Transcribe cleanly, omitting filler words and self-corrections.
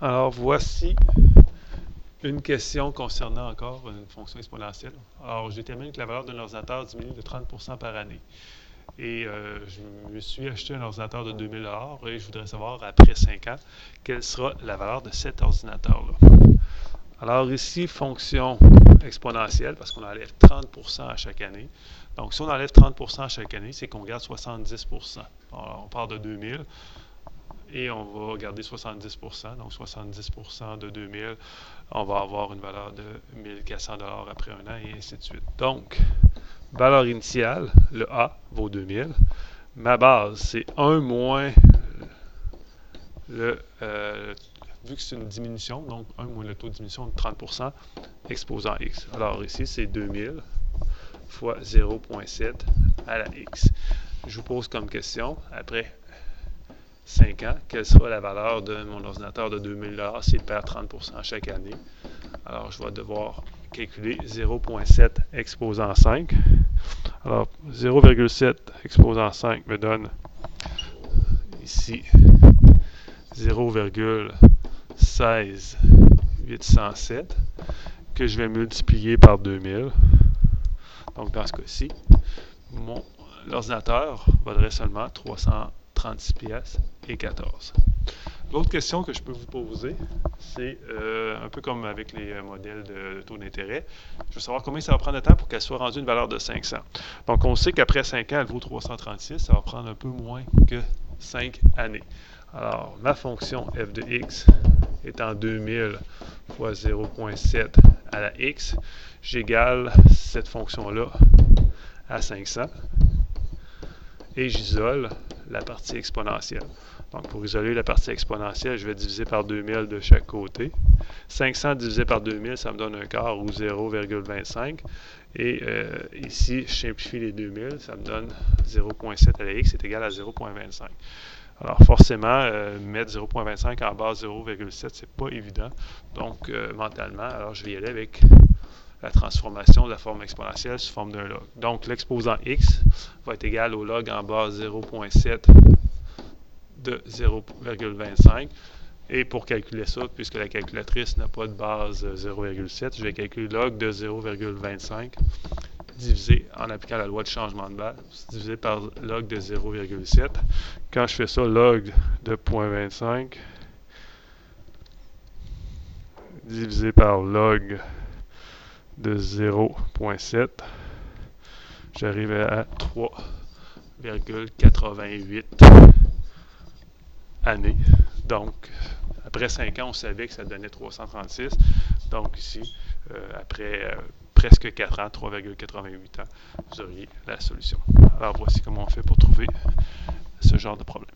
Alors, voici une question concernant encore une fonction exponentielle. Alors, je détermine que la valeur d'un ordinateur diminue de 30% par année. Et je me suis acheté un ordinateur de 2000 $ et je voudrais savoir, après 5 ans, quelle sera la valeur de cet ordinateur-là. Alors ici, fonction exponentielle, parce qu'on enlève 30% à chaque année. Donc, si on enlève 30% à chaque année, c'est qu'on garde 70%. Alors, on part de 2000 et on va garder 70%. Donc, 70% de 2000, on va avoir une valeur de 1400 $ après un an et ainsi de suite. Donc, valeur initiale, le A vaut 2000. Ma base, c'est 1 moins vu que c'est une diminution, donc 1 moins le taux de diminution de 30%, exposant x. Alors ici, c'est 2000 fois 0,7 à la x. Je vous pose comme question, après 5 ans, quelle sera la valeur de mon ordinateur de 2000 $ s'il perd 30% chaque année? Alors, je vais devoir calculer 0,7 exposant 5. Alors, 0,7 exposant 5 me donne ici 0,16807 que je vais multiplier par 2000. Donc, dans ce cas-ci, l'ordinateur vaudrait seulement 336 pièces et 14. L'autre question que je peux vous poser, c'est un peu comme avec les modèles de taux d'intérêt. Je veux savoir combien ça va prendre de temps pour qu'elle soit rendue une valeur de 500. Donc, on sait qu'après 5 ans, elle vaut 336. Ça va prendre un peu moins que 5 années. Alors, ma fonction f de x étant 2000 fois 0,7 à la x, j'égale cette fonction-là à 500 et j'isole la partie exponentielle. Donc, pour isoler la partie exponentielle, je vais diviser par 2000 de chaque côté. 500 divisé par 2000, ça me donne un quart ou 0,25. Et ici, je simplifie les 2000, ça me donne 0,7 à la x est égal à 0,25. Alors, forcément, mettre 0,25 en base 0,7, c'est pas évident. Donc, mentalement, alors je vais y aller avec la transformation de la forme exponentielle sous forme d'un log. Donc, l'exposant x va être égal au log en base 0,7 de 0,25. Et pour calculer ça, puisque la calculatrice n'a pas de base 0,7, je vais calculer log de 0,25 divisé en appliquant la loi de changement de base, divisé par log de 0,7. Quand je fais ça, log de 0,25 divisé par log de 0,7, j'arrive à 3,88 années. Donc, après 5 ans, on savait que ça donnait 336. Donc ici, après presque 4 ans, 3,88 ans, vous auriez la solution. Alors voici comment on fait pour trouver ce genre de problème.